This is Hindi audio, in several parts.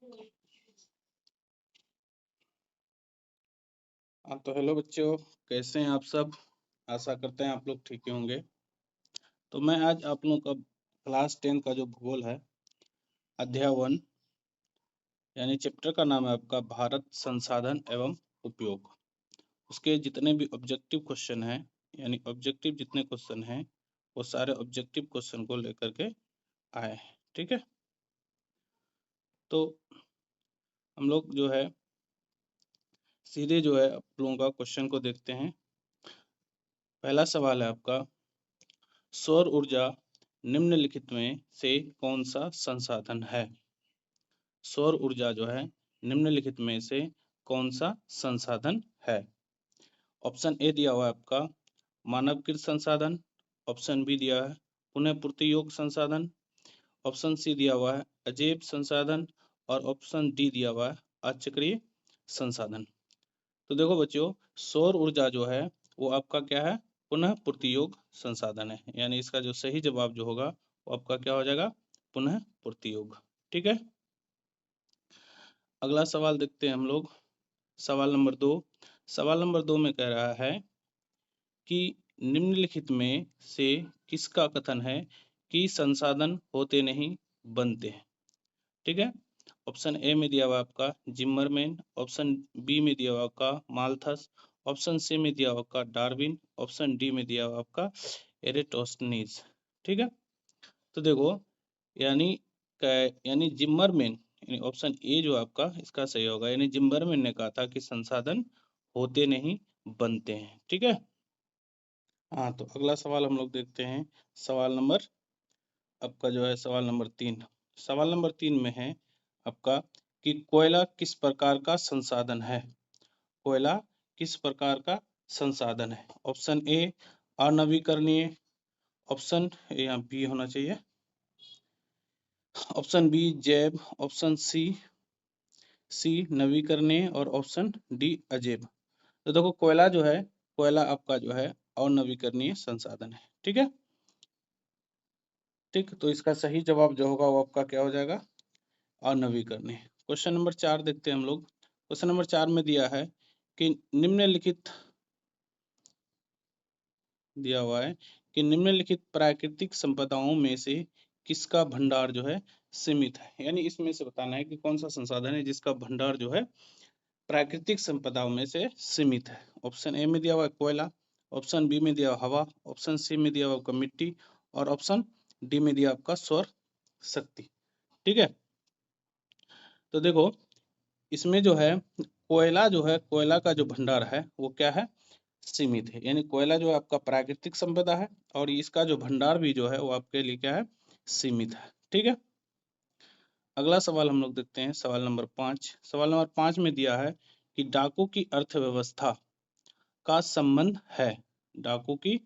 हाँ तो हेलो बच्चों, कैसे हैं आप सब। आशा करते हैं आप लोग ठीक ही होंगे। तो मैं आज आप लोगों का क्लास 10 का जो भूगोल है, अध्याय 1 यानी चैप्टर का नाम है आपका भारत संसाधन एवं उपयोग। उसके जितने भी ऑब्जेक्टिव क्वेश्चन हैं, यानी ऑब्जेक्टिव जितने क्वेश्चन हैं वो सारे ऑब्जेक्टिव क्वेश्चन को लेकर के आए हैं। ठीक है, तो हम लोग जो है सीधे जो है आप लोगों का क्वेश्चन को देखते हैं। पहला सवाल है आपका, सौर ऊर्जा निम्नलिखित में से कौन सा संसाधन है। सौर ऊर्जा जो है निम्नलिखित में से कौन सा संसाधन है। ऑप्शन ए दिया हुआ है आपका मानवकृत संसाधन, ऑप्शन बी दिया है पुनः पूर्ति योग्य संसाधन, ऑप्शन सी दिया हुआ है अजैव संसाधन और ऑप्शन डी दिया हुआ है अचक्रीय संसाधन। तो देखो बच्चों, सौर ऊर्जा जो है वो आपका क्या है, पुनः पूर्ति योग्य संसाधन है, यानी इसका जो सही जवाब जो होगा वो आपका क्या हो जाएगा, पुनः पूर्ति योग्य। ठीक है, अगला सवाल देखते हैं हम लोग। सवाल नंबर 2। सवाल नंबर 2 में कह रहा है कि निम्नलिखित में से किसका कथन है कि संसाधन होते नहीं बनते हैं। ठीक है, ऑप्शन ए में दिया हुआ आपका जिम्मरमैन, ऑप्शन बी में दिया हुआ आपका माल्थस, ऑप्शन सी में दिया हुआ आपका डार्विन, ऑप्शन डी में दिया हुआ आपका एरिस्टोस्थनीज। ठीक है, तो देखो यानी यानी जिम्मरमैन यानी ऑप्शन ए जो आपका इसका सही होगा, यानी जिम्मरमैन ने कहा था कि संसाधन होते नहीं बनते हैं। ठीक है, हाँ तो अगला सवाल हम लोग देखते हैं। सवाल नंबर आपका जो है सवाल नंबर 3। सवाल नंबर 3 में है आपका कि कोयला किस प्रकार का संसाधन है। कोयला किस प्रकार का संसाधन है। ऑप्शन ए अनवीकरणीय, ऑप्शन यहाँ बी होना चाहिए, ऑप्शन बी जैव, ऑप्शन सी नवीकरणीय और ऑप्शन डी अजैव। तो देखो कोयला जो है, कोयला आपका जो है अनवीकरणीय संसाधन है। ठीक है, ठीक, तो इसका सही जवाब जो होगा वो आपका क्या हो जाएगा, अनवीकरणीय। क्वेश्चन नंबर 4 देखते हैं हम लोग। क्वेश्चन नंबर 4 में दिया है कि निम्नलिखित दिया हुआ है कि निम्नलिखित प्राकृतिक संपदाओं में से किसका भंडार जो है सीमित है, यानी इसमें से बताना है कि कौन सा संसाधन है जिसका भंडार जो है प्राकृतिक संपदाओं में से सीमित है। ऑप्शन ए में दिया हुआ है कोयला, ऑप्शन बी में दिया हुआ हवा, ऑप्शन सी में दिया हुआ आपका मिट्टी और ऑप्शन डी में दिया आपका सौर शक्ति। ठीक है, तो देखो इसमें जो है कोयला जो है, कोयला का जो भंडार है वो क्या है, सीमित है, यानी कोयला जो है आपका प्राकृतिक संपदा है और इसका जो भंडार भी जो है वो आपके लिए क्या है, सीमित है। ठीक है, अगला सवाल हम लोग देखते हैं। सवाल नंबर 5। सवाल नंबर 5 में दिया है कि डाकू की अर्थव्यवस्था का संबंध है। डाकू की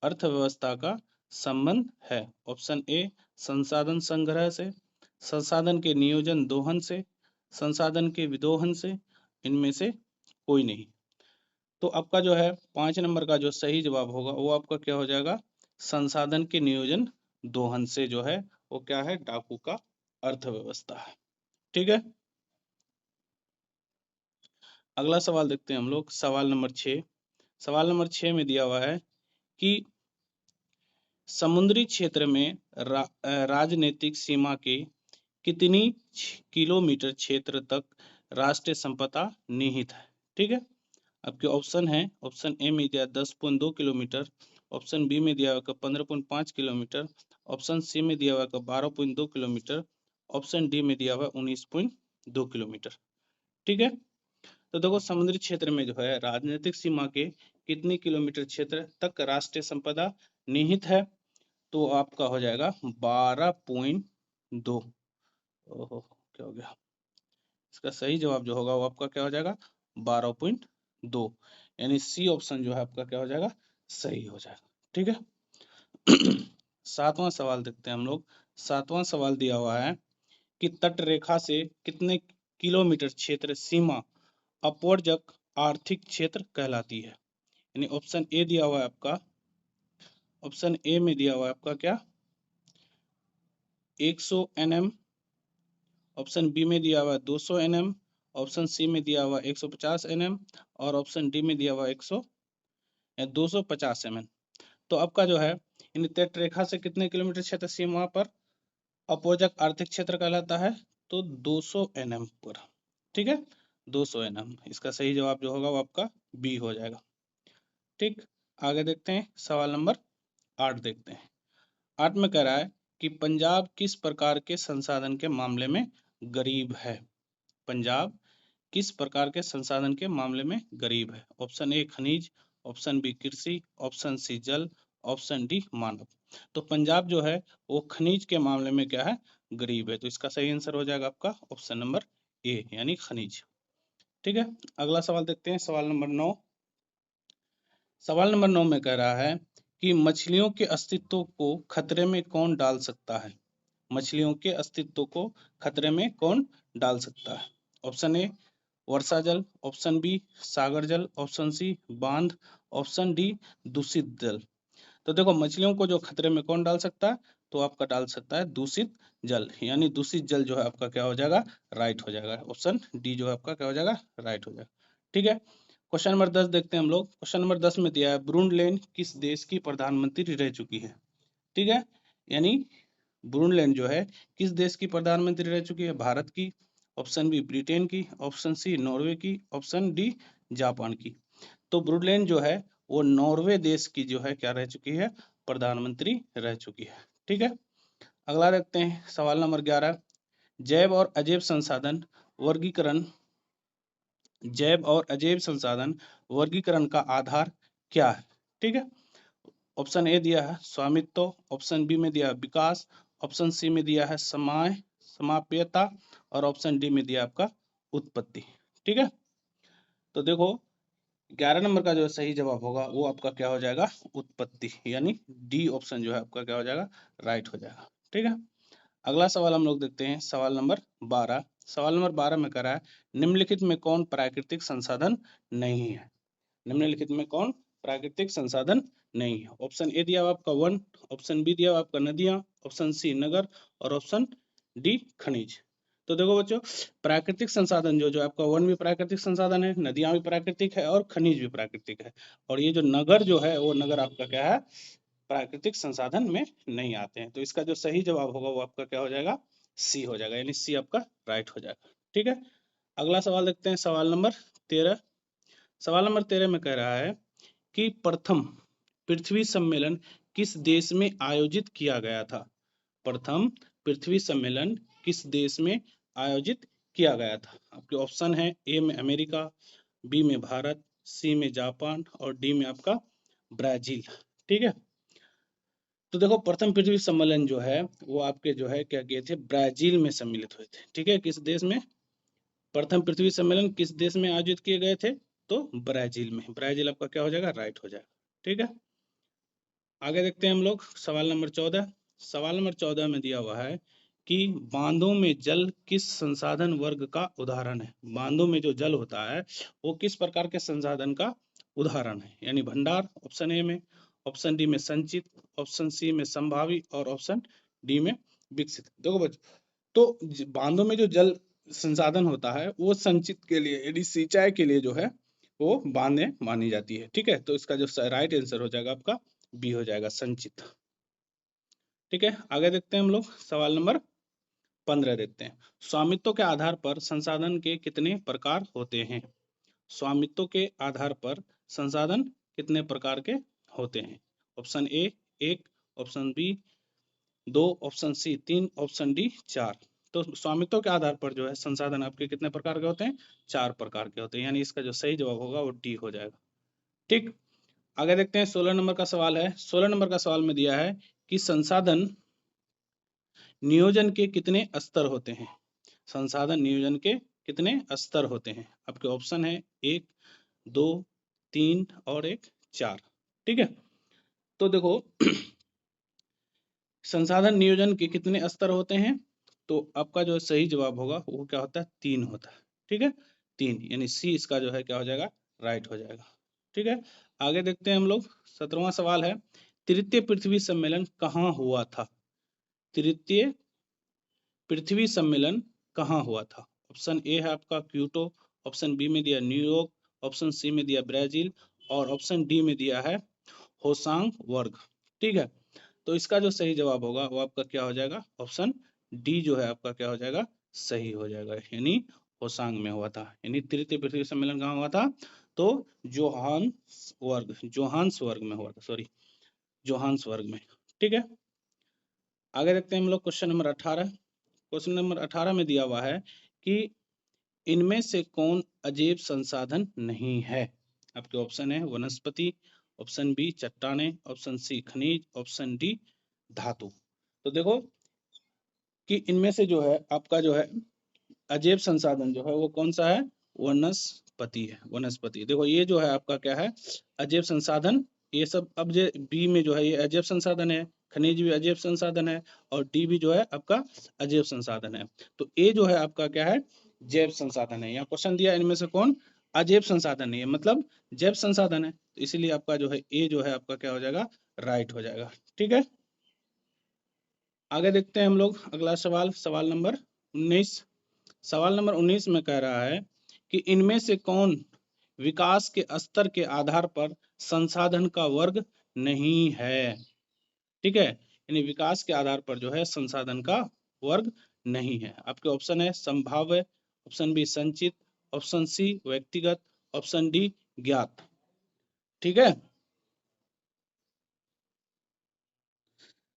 अर्थव्यवस्था का संबंध है। ऑप्शन ए संसाधन संग्रह से, संसाधन के नियोजन दोहन से, संसाधन के विदोहन से, इनमें से कोई नहीं। तो आपका जो है 5 नंबर का जो सही जवाब होगा वो आपका क्या हो जाएगा, संसाधन के नियोजन दोहन से जो है वो क्या है, डाकू का अर्थव्यवस्था है। ठीक है, अगला सवाल देखते हैं हम लोग। सवाल नंबर 6। सवाल नंबर 6 में दिया हुआ है कि समुद्री क्षेत्र में राजनीतिक सीमा के कितनी किलोमीटर क्षेत्र तक राष्ट्रीय संपदा निहित है। ठीक है, आपके ऑप्शन है, ऑप्शन ए में दिया 10.2 किलोमीटर, ऑप्शन बी में दिया हुआ 15.5 किलोमीटर, ऑप्शन सी में दिया हुआ 12.2 किलोमीटर, ऑप्शन डी में दिया हुआ 19.2 किलोमीटर। ठीक है, तो देखो समुद्री क्षेत्र में जो है राजनीतिक सीमा के कितनी किलोमीटर क्षेत्र तक राष्ट्रीय संपदा निहित है, तो आपका हो जाएगा 12.2। ओहो क्या हो गया, इसका सही जवाब जो होगा वो आपका क्या हो जाएगा, 12.2, यानी सी ऑप्शन जो है आपका क्या हो जाएगा, सही हो जाएगा। ठीक है, सातवां सवाल देखते हैं हम लोग। सातवां सवाल दिया हुआ है कि तट रेखा से कितने किलोमीटर क्षेत्र सीमा अपवर्जक आर्थिक क्षेत्र कहलाती है। यानी ऑप्शन ए दिया हुआ है आपका, ऑप्शन ए में दिया हुआ है आपका क्या 100 nm, ऑप्शन बी में दिया हुआ है 200 nm, ऑप्शन सी में दिया हुआ 150 nm और ऑप्शन डी में दिया हुआ 250 mm। तो आपका जो है इन तट रेखा से कितने किलोमीटर क्षेत्र सीमा पर अपोजक आर्थिक क्षेत्र कहलाता है, तो 200 nm पर। ठीक है, 200 nm। इसका सही जवाब जो होगा वो आपका बी हो जाएगा। ठीक, आगे देखते हैं सवाल नंबर 8 देखते हैं। 8 में कह रहा है कि पंजाब किस प्रकार के संसाधन के मामले में गरीब है। पंजाब किस प्रकार के संसाधन के मामले में गरीब है। ऑप्शन ए खनिज, ऑप्शन बी कृषि, ऑप्शन सी जल, ऑप्शन डी मानव। तो पंजाब जो है वो खनिज के मामले में क्या है, गरीब है। तो इसका सही आंसर हो जाएगा आपका ऑप्शन नंबर ए यानी खनिज। ठीक है, अगला सवाल देखते हैं, सवाल नंबर 9। सवाल नंबर 9 में कह रहा है कि मछलियों के अस्तित्व को खतरे में कौन डाल सकता है। मछलियों के अस्तित्व को खतरे में कौन डाल सकता है। ऑप्शन ए वर्षा जल, ऑप्शन बी सागर जल, ऑप्शन सी बांध, ऑप्शन डी दूषित जल। तो देखो मछलियों को जो खतरे में कौन डाल सकता है, तो आपका डाल सकता है दूषित जल, यानी दूषित जल जो है आपका क्या हो जाएगा, राइट हो जाएगा। ऑप्शन डी जो है आपका क्या हो जाएगा, राइट हो जाएगा। ठीक है, क्वेश्चन नंबर 10 देखते हैं हम लोग। क्वेश्चन नंबर 10 में दिया है ब्रुनलैंड किस देश की प्रधानमंत्री रह चुकी है। ठीक है, यानी ब्रुनलैंड जो है किस देश की प्रधानमंत्री रह चुकी है, भारत की, ऑप्शन बी ब्रिटेन की, ऑप्शन सी नॉर्वे की, ऑप्शन डी जापान की। तो ब्रुनलैंड जो है वो नॉर्वे देश की जो है क्या रह चुकी है, प्रधानमंत्री रह चुकी है। ठीक है, अगला देखते हैं सवाल नंबर 11। जैव और अजैव संसाधन वर्गीकरण, जैव और अजैव संसाधन वर्गीकरण का आधार क्या है। ठीक है, ऑप्शन ए दिया है स्वामित्व, ऑप्शन बी में दिया है विकास, ऑप्शन सी में दिया है समय समाप्यता और ऑप्शन डी में दिया आपका उत्पत्ति। ठीक है, तो देखो 11 नंबर का जो सही जवाब होगा वो आपका क्या हो जाएगा, उत्पत्ति, यानी डी ऑप्शन जो है आपका क्या हो जाएगा, राइट हो जाएगा। ठीक है, अगला सवाल हम लोग देखते हैं, सवाल नंबर 12। सवाल नंबर 12 में कह रहा है निम्नलिखित में कौन प्राकृतिक संसाधन नहीं है। निम्नलिखित में कौन प्राकृतिक संसाधन नहीं है। ऑप्शन ए दिया हुआ आपका वन, ऑप्शन बी दिया हुआ आपका नदियां, ऑप्शन सी नगर और ऑप्शन डी खनिज। तो देखो बच्चों प्राकृतिक संसाधन जो जो आपका वन भी प्राकृतिक संसाधन है, नदियां भी प्राकृतिक है और खनिज भी प्राकृतिक है। और ये जो नगर जो है वो नगर आपका क्या है, प्राकृतिक संसाधन में नहीं आते हैं। तो इसका जो सही जवाब होगा वो आपका क्या हो जाएगा, सी हो जाएगा, यानी सी आपका राइट हो जाएगा। ठीक है, अगला सवाल देखते हैं, सवाल नंबर 13। सवाल नंबर 13 में कह रहा है कि प्रथम पृथ्वी सम्मेलन किस देश में आयोजित किया गया था। प्रथम पृथ्वी सम्मेलन किस देश में आयोजित किया गया था। आपके ऑप्शन है ए में अमेरिका, बी में भारत, सी में जापान और डी में आपका ब्राजील। ठीक है, तो देखो प्रथम पृथ्वी सम्मेलन जो है वो आपके जो है क्या किए थे, ब्राजील में सम्मिलित हुए थे। ठीक है, किस देश में, प्रथम पृथ्वी सम्मेलन किस देश में आयोजित किए गए थे, तो ब्राजील में। ब्राजील आपका क्या हो जाएगा, राइट हो जाएगा। ठीक है, आगे देखते हैं हम लोग सवाल नंबर 14। सवाल नंबर 14 में दिया हुआ है कि बांधों में जल किस संसाधन वर्ग का उदाहरण है। बांधों में जो जल होता है वो किस प्रकार के संसाधन का उदाहरण है, यानी भंडार ऑप्शन ए में, ऑप्शन डी में संचित, ऑप्शन सी में संभावी और ऑप्शन डी में विकसित। देखो बच्चों तो बांधों में जो जल संसाधन होता है वो संचित के लिए यानी सिंचाई के लिए जो है वो बांधें मानी जाती है। ठीक है, तो इसका जो राइट आंसर हो जाएगा आपका बी हो जाएगा, संचित। ठीक है, आगे देखते हैं हम लोग सवाल नंबर 15 देखते हैं। स्वामित्व के आधार पर संसाधन के कितने प्रकार होते हैं। स्वामित्व के आधार पर संसाधन कितने प्रकार के होते हैं। Option a 1, option b 2, option c 3, option d 4। तो स्वामित्व के आधार पर जो है संसाधन आपके कितने प्रकार के होते हैं, 4 प्रकार के होते हैं, यानी इसका जो सही जवाब होगा वो डी हो जाएगा। ठीक, आगे देखते हैं 16 नंबर का सवाल है। 16 नंबर का सवाल में दिया है कि संसाधन नियोजन के कितने स्तर होते हैं। संसाधन नियोजन के कितने स्तर होते हैं। आपके ऑप्शन है 1, 2, 3 और 4। ठीक है, तो देखो संसाधन नियोजन के कितने स्तर होते हैं, तो आपका जो सही जवाब होगा वो क्या होता है, 3 होता है। ठीक है, 3 यानी सी इसका जो है क्या हो जाएगा, राइट हो जाएगा। ठीक है, आगे देखते हैं हम लोग 17वां सवाल है तृतीय पृथ्वी सम्मेलन कहाँ हुआ था। तृतीय पृथ्वी सम्मेलन कहाँ हुआ था? ऑप्शन ए है आपका क्योटो, ऑप्शन बी में दिया न्यूयॉर्क, ऑप्शन सी में दिया ब्राजील और ऑप्शन डी में दिया है होसांग वर्ग। ठीक है, तो इसका जो सही जवाब होगा वो आपका क्या हो जाएगा? ऑप्शन डी जो है आपका क्या हो जाएगा? सही हो जाएगा, यानी होसांग में हुआ था। यानी तृतीय पृथ्वी सम्मेलन कहाँ हुआ था? तो जोहान्सबर्ग में हुआ था, सॉरी, जोहान्सबर्ग में। ठीक है, आगे देखते हैं हम लोग क्वेश्चन नंबर 18। क्वेश्चन नंबर 18 में दिया हुआ है कि इनमें से कौन अजैव संसाधन नहीं है? आपके ऑप्शन है वनस्पति, ऑप्शन बी चट्टाने, ऑप्शन सी खनिज, ऑप्शन डी धातु। तो देखो कि इनमें से जो है आपका जो है अजैव संसाधन जो है वो कौन सा है? वनस्पति है, वनस्पति। देखो ये जो है आपका क्या है? अजैव संसाधन। ये सब अब जे बी में जो है ये अजैव संसाधन है, खनिज भी अजैव संसाधन है और डी भी जो है आपका अजैव संसाधन है। तो ए जो है आपका क्या है? जैव संसाधन है। यहाँ क्वेश्चन दिया इनमें से कौन अजैव संसाधन नहीं है, मतलब जैव संसाधन है, तो इसीलिए आपका जो है ए जो है आपका क्या हो जाएगा? राइट हो जाएगा। ठीक है, आगे देखते हैं हम लोग अगला सवाल, सवाल नंबर 19। सवाल नंबर 19 में कह रहा है कि इनमें से कौन विकास के स्तर के आधार पर संसाधन का वर्ग नहीं है? ठीक है, यानी विकास के आधार पर जो है संसाधन का वर्ग नहीं है। आपके ऑप्शन है संभाव्य, ऑप्शन बी संचित, ऑप्शन सी व्यक्तिगत, ऑप्शन डी ज्ञात। ठीक है,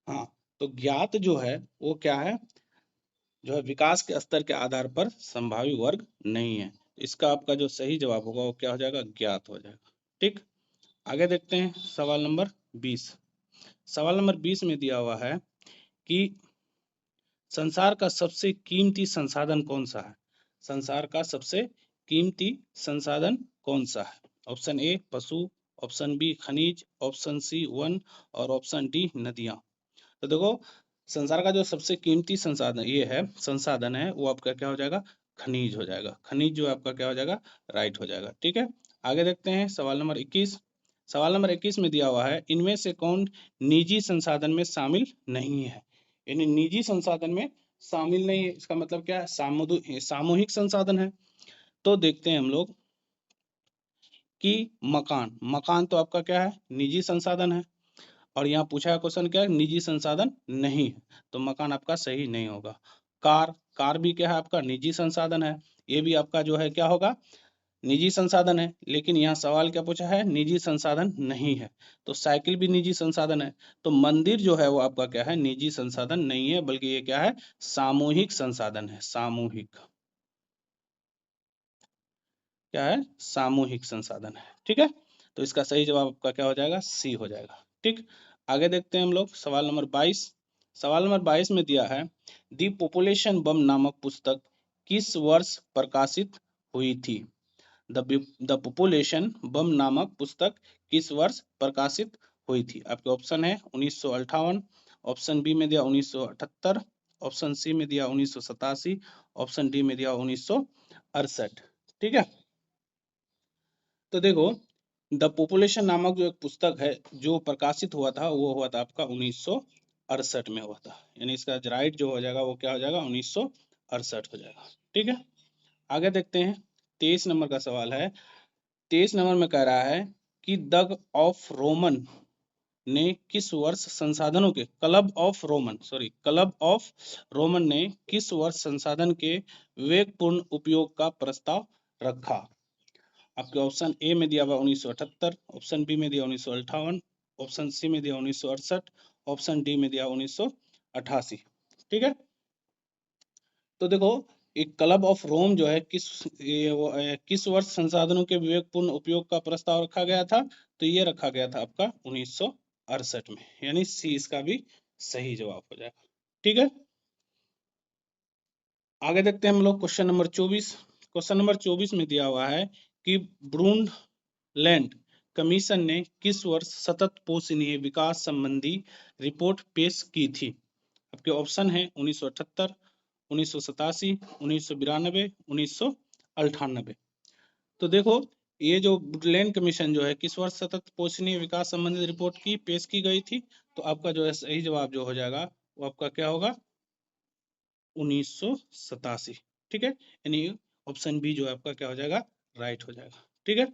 हाँ, तो ज्ञात जो है वो क्या है? जो है विकास के स्तर के आधार पर संभावी वर्ग नहीं है। इसका आपका जो सही जवाब होगा वो क्या हो जाएगा? ज्ञात हो जाएगा। ठीक, आगे देखते हैं सवाल नंबर 20। सवाल नंबर 20 में दिया हुआ है कि संसार का सबसे कीमती संसाधन कौन सा है? संसार का सबसे कीमती संसाधन कौन सा है? ऑप्शन ए पशु, ऑप्शन बी खनिज, ऑप्शन सी वन और ऑप्शन डी नदियां। तो देखो संसार का जो सबसे कीमती संसाधन ये है, संसाधन है, वो आपका क्या हो जाएगा? खनिज हो जाएगा। खनिज जो आपका क्या हो जाएगा? राइट हो जाएगा। ठीक है, आगे देखते हैं सवाल नंबर 21। सवाल नंबर 21 में दिया हुआ है इनमें से कौन निजी संसाधन में शामिल नहीं है? यानी निजी संसाधन में शामिल नहीं है, इसका मतलब क्या है? सामूहिक संसाधन है। तो देखते हैं हम लोग कि मकान, मकान तो आपका क्या है? निजी संसाधन है। और यहाँ पूछा है क्वेश्चन क्या है? निजी संसाधन नहीं है, तो मकान आपका सही नहीं होगा। कार, कार भी क्या है? आपका निजी संसाधन है, ये भी आपका जो है क्या होगा? निजी संसाधन है। लेकिन यहाँ सवाल क्या पूछा है? निजी संसाधन नहीं है। तो साइकिल भी निजी संसाधन है। तो मंदिर जो है वो आपका क्या है? निजी संसाधन नहीं है, बल्कि ये क्या है? सामूहिक संसाधन है। सामूहिक, क्या है? सामूहिक संसाधन है। ठीक है, तो इसका सही जवाब आपका क्या हो जाएगा? सी हो जाएगा। ठीक, आगे देखते हैं हम लोग सवाल नंबर 22। सवाल नंबर 22 में दिया है दी पॉपुलेशन बम नामक पुस्तक किस वर्ष प्रकाशित हुई थी? द पॉपुलेशन बम नामक पुस्तक किस वर्ष प्रकाशित हुई थी? आपके ऑप्शन है 1958, ऑप्शन बी में दिया 1978, ऑप्शन सी में दिया 1987, ऑप्शन डी में दिया 1968। ठीक है, तो देखो द पॉपुलेशन नामक जो एक पुस्तक है जो प्रकाशित हुआ था वो हुआ था आपका 1968 में हुआ था। यानी इसका राइट जो हो जाएगा वो क्या हो जाएगा? 1968 हो जाएगा। ठीक है, आगे देखते हैं 23 नंबर का सवाल है। 23 नंबर में कह रहा है कि दग ऑफ रोमन ने किस वर्ष संसाधनों के क्लब ऑफ रोमन ने किस वर्ष संसाधन के विवेकपूर्ण उपयोग का प्रस्ताव रखा? आपके ऑप्शन ए में दिया हुआ 1978, ऑप्शन बी में दिया 1958, ऑप्शन सी में दिया 1968, ऑप्शन डी में दिया 1988। ठीक है, तो देखो एक क्लब ऑफ रोम जो है किस वर्ष संसाधनों के विवेकपूर्ण उपयोग का प्रस्ताव रखा गया था? तो ये रखा गया था आपका 1968 में, यानी सी इसका भी सही जवाब हो जाएगा। ठीक है, आगे देखते हैं हम लोग क्वेश्चन नंबर 24। क्वेश्चन नंबर 24 में दिया हुआ है कि ब्रूंड लैंड कमीशन ने किस वर्ष सतत पोषणीय विकास संबंधी रिपोर्ट पेश की थी? आपके ऑप्शन है 1978, 1987, 1992, 1998। तो देखो ये जो वुडलैंड कमीशन जो है किस वर्ष सतत पोषणीय विकास संबंधित रिपोर्ट की पेश की गई थी? तो आपका जो है सही जवाब जो हो जाएगा वो आपका क्या होगा? 1987। ठीक है, यानी ऑप्शन बी जो है आपका क्या हो जाएगा, राइट हो जाएगा। ठीक है,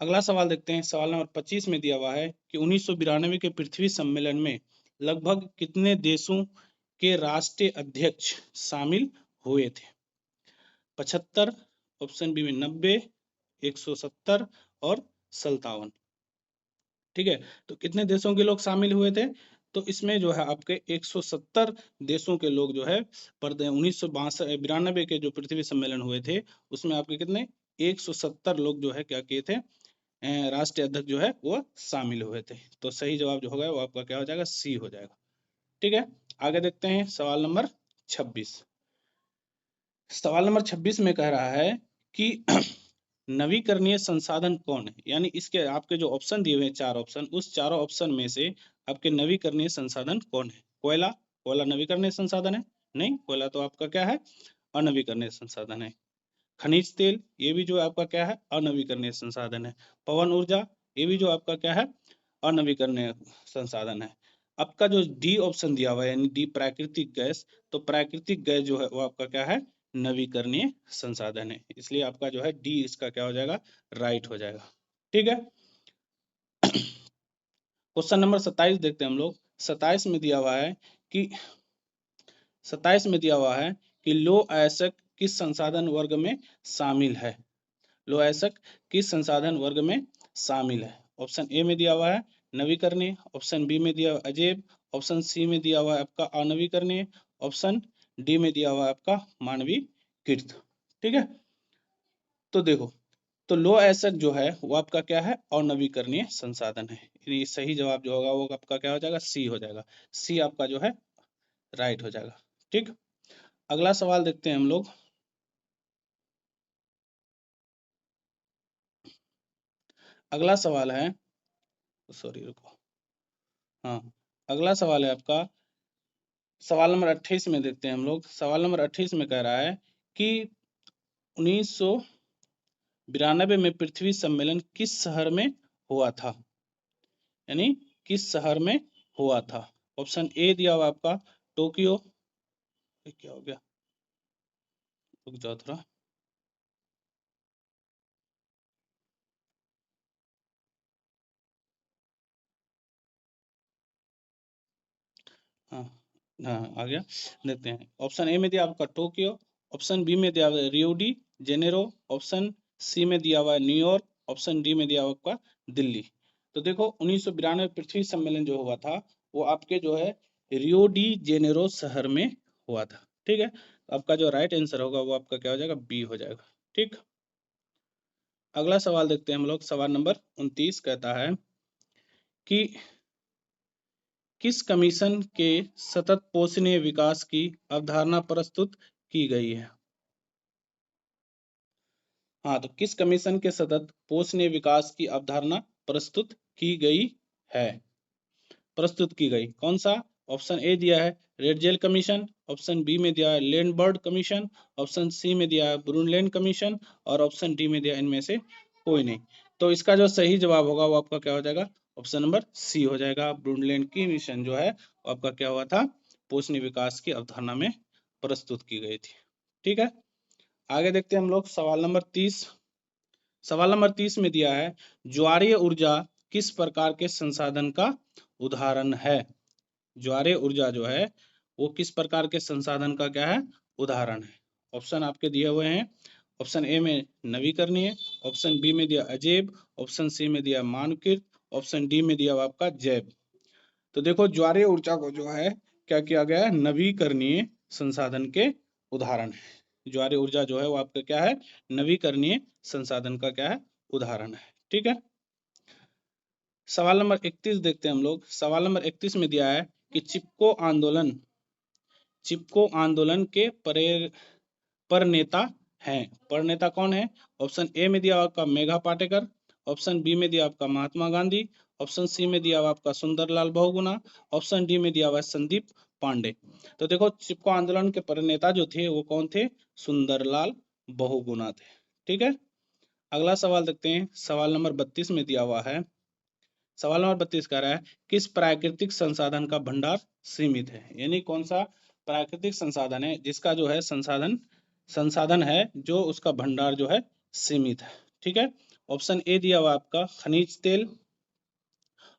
अगला सवाल देखते हैं। सवाल नंबर 25 में दिया हुआ है कि 1992 के पृथ्वी सम्मेलन में लगभग कितने देशों के राष्ट्रीय अध्यक्ष शामिल हुए थे? 75, ऑप्शन बी में 90, 170 और 57। ठीक है, तो कितने देशों के लोग शामिल हुए थे? तो इसमें जो है आपके 170 देशों के लोग जो है 1992 के जो पृथ्वी सम्मेलन हुए थे उसमें आपके कितने 170 लोग जो है क्या किए थे, राष्ट्रीय अध्यक्ष जो है वो शामिल हुए थे। तो सही जवाब जो होगा वो आपका क्या हो जाएगा, सी हो जाएगा। ठीक है, आगे देखते हैं सवाल नंबर 26। सवाल नंबर 26 में कह रहा है कि नवीकरणीय संसाधन कौन है, यानी इसके आपके जो ऑप्शन दिए हुए हैं चार ऑप्शन, उस चारों ऑप्शन में से आपके नवीकरणीय संसाधन कौन है? कोयला, कोयला नवीकरणीय संसाधन है? नहीं, कोयला तो आपका क्या है, अनवीकरणीय संसाधन है। खनिज तेल, ये भी जो आपका क्या है, अनवीकरणीय संसाधन है। पवन ऊर्जा, ये भी जो आपका क्या है, अनवीकरणीय संसाधन है। आपका जो डी ऑप्शन दिया हुआ है यानी डी प्राकृतिक गैस, तो प्राकृतिक गैस जो है वो आपका क्या है, नवीकरणीय संसाधन है। इसलिए आपका जो है डी इसका क्या हो जाएगा, राइट हो जाएगा। ठीक है, क्वेश्चन नंबर 27 देखते हैं हम लोग। 27 में दिया हुआ है कि 27 में दिया हुआ है कि लौह अयस्क किस संसाधन वर्ग में शामिल है? लौह अयस्क किस संसाधन वर्ग में शामिल है? ऑप्शन ए में दिया हुआ है नवीकरणीय, ऑप्शन बी में दिया हुआ है अजैव, ऑप्शन सी में दिया हुआ है आपका अनवीकरणीय, ऑप्शन डी में दिया हुआ है आपका मानवीकृत। ठीक है, तो देखो, तो लौह अयस्क जो है वो आपका क्या है, अनवीकरणीय संसाधन है। यानी सही जवाब जो होगा वो आपका क्या हो जाएगा, सी हो जाएगा। सी आपका जो है राइट हो जाएगा। ठीक, अगला सवाल देखते हैं हम लोग। अगला सवाल है, सॉरी रुको, हाँ, अगला सवाल है आपका सवाल नंबर 28 में देखते हैं हम लोग। सवाल नंबर 28 में कह रहा है कि 1992 में पृथ्वी सम्मेलन किस शहर में हुआ था, यानी किस शहर में हुआ था? ऑप्शन ए दिया हुआ आपका टोक्यो, क्या हो गया, रुक जाओ थोड़ा, हाँ हाँ आ गया, देखते हैं। ऑप्शन ए में दिया आपका टोक्यो, ऑप्शन बी में दिया हुआ है Rio de Janeiro, option c में दिया हुआ है न्यूयॉर्क, ऑप्शन डी में दिया हुआ आपका दिल्ली। तो देखो 1992 पृथ्वी सम्मेलन जो हुआ था वो आपके जो है रियो डी जेनेरो शहर में हुआ था। ठीक है, आपका जो राइट आंसर होगा वो आपका क्या हो जाएगा, बी हो जाएगा। ठीक, अगला सवाल देखते हैं हम लोग। सवाल नंबर 29 कहता है कि किस कमीशन के सतत पोषणीय विकास की अवधारणा प्रस्तुत की गई है? हाँ, तो किस कमीशन के सतत पोषणीय विकास की अवधारणा प्रस्तुत की गई है? प्रस्तुत की गई कौन सा? ऑप्शन ए दिया है red jail commission, option b में दिया है लैंडबर्ड कमीशन, ऑप्शन सी में दिया है ब्रूनलैंड कमीशन और ऑप्शन डी में दिया है इनमें से कोई नहीं। तो इसका जो सही जवाब होगा वो आपका क्या हो जाएगा, ऑप्शन नंबर सी हो जाएगा। ब्रूनलैंड कमीशन जो है वो आपका क्या हुआ था, पोषणीय विकास की अवधारणा में प्रस्तुत की गई थी। ठीक है, आगे देखते हैं हम लोग। सवाल नंबर 30। सवाल नंबर 30 में दिया है ज्वारीय ऊर्जा किस प्रकार के संसाधन का उदाहरण है? ज्वारीय ऊर्जा जो है वो किस प्रकार के संसाधन का क्या है, उदाहरण है? ऑप्शन आपके दिए हुए हैं। ऑप्शन ए में नवीकरणीय, ऑप्शन बी में दिया अजैव, ऑप्शन सी में दिया मानकीकृत, ऑप्शन डी में दिया हुआ आपका जैव। तो देखो ज्वारीय ऊर्जा को जो है क्या किया गया है, नवीकरणीय संसाधन के उदाहरण है। ज्वारीय ऊर्जा जो है वो आपका क्या है, नवीकरणीय संसाधन का क्या है, उदाहरण है। ठीक है, सवाल नंबर 31 देखते हैं हम लोग। सवाल नंबर 31 में दिया है कि चिपको आंदोलन के प्रणेता हैं। प्रणेता कौन है? ऑप्शन ए में दिया आपका मेघा पाटेकर, ऑप्शन बी में दिया आपका महात्मा गांधी, ऑप्शन सी में दिया हुआ आपका सुंदरलाल बहुगुणा, ऑप्शन डी में दिया हुआ संदीप पांडे। तो देखो चिपको आंदोलन के प्रणेता जो थे वो कौन थे, सुंदरलाल बहुगुणा थे। ठीक है, अगला सवाल देखते हैं। सवाल नंबर 32 में दिया हुआ है। सवाल नंबर 32 कह रहा है किस प्राकृतिक संसाधन का भंडार सीमित है, यानी कौन सा प्राकृतिक संसाधन है जिसका जो है संसाधन है जो उसका भंडार जो है सीमित है। ठीक है। ऑप्शन ए दिया हुआ आपका खनिज तेल,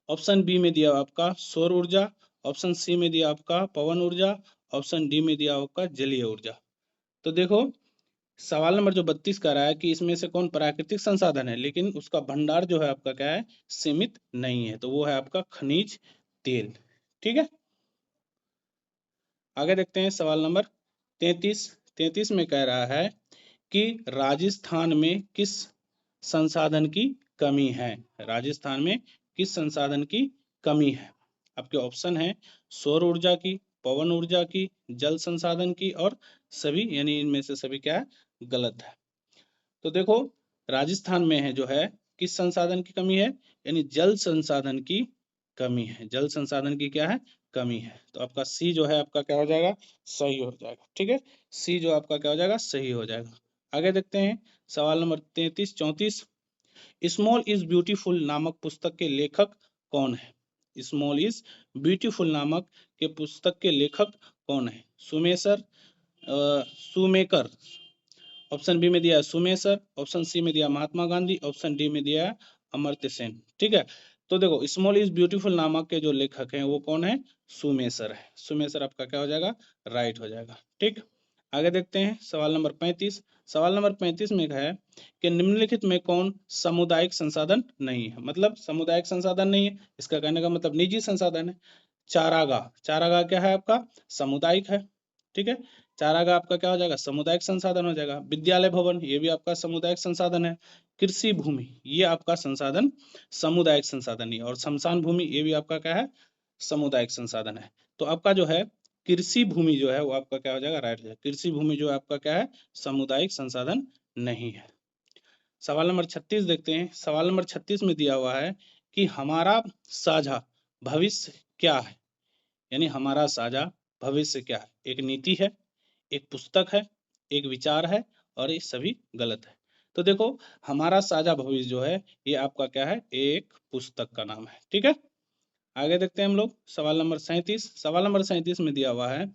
ऑप्शन बी में दिया हुआ आपका सौर ऊर्जा, ऑप्शन सी में दिया आपका पवन ऊर्जा, ऑप्शन डी में दिया आपका जलीय ऊर्जा। तो देखो सवाल नंबर जो 32 का रहा है कि इसमें से कौन प्राकृतिक संसाधन है लेकिन उसका भंडार जो है आपका क्या है, सीमित नहीं है, तो वो है आपका खनिज तेल। ठीक है। आगे देखते हैं सवाल नंबर 33। 33 में कह रहा है कि राजस्थान में किस संसाधन की कमी है। राजस्थान में किस संसाधन की कमी है। आपके ऑप्शन है सौर ऊर्जा की, पवन ऊर्जा की, जल संसाधन की और सभी, यानी इनमें से सभी क्या है, गलत है। तो देखो राजस्थान में है जो है किस संसाधन की कमी है, यानी जल संसाधन की कमी है। जल संसाधन की क्या है, कमी है। तो आपका सी जो है आपका क्या हो जाएगा, सही हो जाएगा। ठीक है, सी जो आपका क्या हो जाएगा, सही हो जाएगा। आगे देखते हैं सवाल नंबर 33 34। स्मॉल इज ब्यूटीफुल नामक पुस्तक के लेखक कौन है। स्मॉल इज ब्यूटीफुल नामक के पुस्तक के लेखक कौन है। सुमेसर, सुमेकर, ऑप्शन बी में दिया है सुमेसर, ऑप्शन सी में दिया महात्मा गांधी, ऑप्शन डी में दिया है अमर्त्य सेन। ठीक है। तो देखो स्मॉल इज ब्यूटीफुल नामक के जो लेखक हैं वो कौन है, सुमेसर है। सुमेसर आपका क्या हो जाएगा, राइट हो जाएगा। ठीक। आगे देखते हैं सवाल नंबर 35। सवाल नंबर 35 में है कि निम्नलिखित में कौन सामुदायिक संसाधन नहीं है। मतलब सामुदायिक संसाधन नहीं है, इसका कहने का मतलब निजी संसाधन है। चारागाह, चारागाह क्या है आपका, सामुदायिक है। ठीक है, चारागाह आपका क्या हो जाएगा, सामुदायिक संसाधन हो जाएगा। विद्यालय भवन ये भी आपका सामुदायिक संसाधन है। कृषि भूमि ये आपका संसाधन सामुदायिक संसाधन है। और शमशान भूमि ये भी आपका क्या है, सामुदायिक संसाधन है। तो आपका जो है कृषि भूमि जो है वो आपका क्या हो जाएगा, राइट हो जाएगा। कृषि भूमि जो है आपका क्या है, सामुदायिक संसाधन नहीं है। सवाल नंबर 36 देखते हैं। सवाल नंबर 36 में दिया हुआ है कि हमारा साझा भविष्य क्या है। यानी हमारा साझा भविष्य क्या है। एक नीति है, एक पुस्तक है, एक विचार है और ये सभी गलत है। तो देखो हमारा साझा भविष्य जो है ये आपका क्या है, एक पुस्तक का नाम है। ठीक है। आगे देखते हैं हम लोग सवाल नंबर 37। सवाल नंबर 37 में दिया हुआ है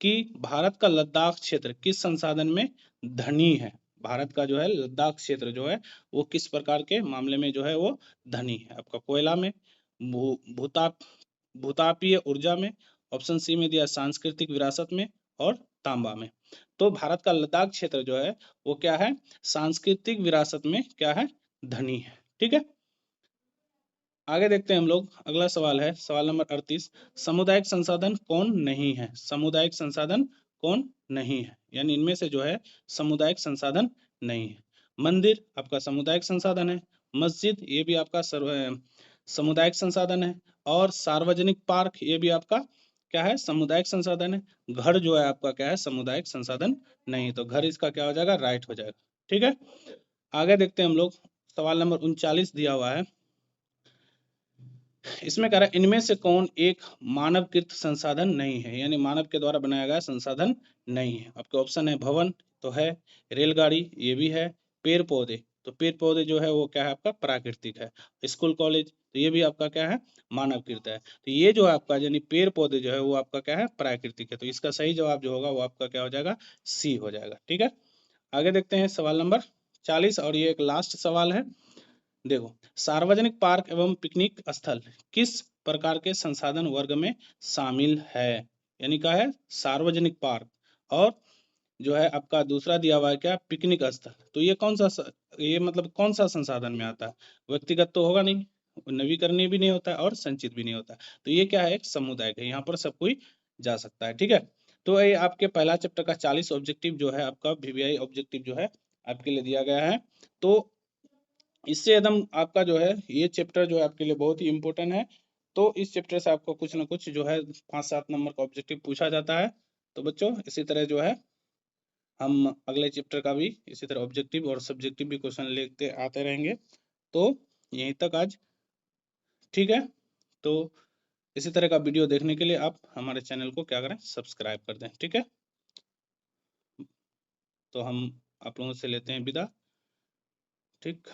कि भारत का लद्दाख क्षेत्र किस संसाधन में धनी है। भारत का जो है लद्दाख क्षेत्र जो है वो किस प्रकार के मामले में जो है वो धनी है। आपका कोयला में, भूताप भूतापीय ऊर्जा में, ऑप्शन सी में दिया सांस्कृतिक विरासत में और तांबा में। तो भारत का लद्दाख क्षेत्र जो है वो क्या है, सांस्कृतिक विरासत में क्या है, धनी है। ठीक है। आगे देखते हैं हम लोग, अगला सवाल है सवाल नंबर 38। सामुदायिक संसाधन कौन नहीं है। सामुदायिक संसाधन कौन नहीं है, यानी इनमें से जो है सामुदायिक संसाधन नहीं है। मंदिर आपका सामुदायिक संसाधन है, मस्जिद ये भी आपका सामुदायिक संसाधन है, और सार्वजनिक पार्क ये भी आपका क्या है, सामुदायिक संसाधन है। घर जो है आपका क्या है, सामुदायिक संसाधन नहीं, तो घर इसका क्या हो जाएगा, राइट हो जाएगा। ठीक है। आगे देखते हैं हम लोग सवाल नंबर 39 दिया हुआ है। इसमें कह रहा है इनमें से कौन एक मानवकृत संसाधन नहीं है, यानी मानव के द्वारा बनाया गया संसाधन नहीं है। आपके ऑप्शन है भवन तो है, रेलगाड़ी ये भी है, पेड़ पौधे तो पेड़ पौधे जो है वो क्या है आपका प्राकृतिक है, स्कूल कॉलेज तो ये भी आपका क्या है, मानवकृत है। तो ये जो है आपका यानी पेड़ पौधे जो है वो आपका क्या है, प्राकृतिक है। तो इसका सही जवाब जो होगा वो आपका क्या हो जाएगा, सी हो जाएगा। ठीक है। आगे देखते हैं सवाल नंबर 40 और ये एक लास्ट सवाल है। देखो सार्वजनिक पार्क एवं पिकनिक स्थल किस प्रकार के संसाधन वर्ग में शामिल है। यानी क्या है, सार्वजनिक पार्क और जो है आपका दूसरा दिया हुआ है क्या, पिकनिक स्थल। तो ये कौन सा ये मतलब कौन सा संसाधन में आता है, व्यक्तिगत तो होगा नहीं, नवीकरणीय भी नहीं होता है और संचित भी नहीं होता है। तो ये क्या है, एक समुदाय है, यहाँ पर सब कोई जा सकता है। ठीक है। तो ये आपके पहला चैप्टर का 40 ऑब्जेक्टिव जो है आपका वीवीआई ऑब्जेक्टिव जो है आपके लिए दिया गया है। तो इससे एकदम आपका जो है ये चैप्टर जो है आपके लिए बहुत ही इम्पोर्टेंट है। तो इस चैप्टर से आपको कुछ ना कुछ जो है 5-7 नंबर का ऑब्जेक्टिव पूछा जाता है। तो बच्चों इसी तरह जो है हम अगले चैप्टर का भी इसी तरह ऑब्जेक्टिव और सब्जेक्टिव भी क्वेश्चन लेते आते रहेंगे। तो यहीं तक आज। ठीक है। तो इसी तरह का वीडियो देखने के लिए आप हमारे चैनल को क्या करें, सब्सक्राइब कर दें। ठीक है। तो हम आप लोगों से लेते हैं विदा। ठीक।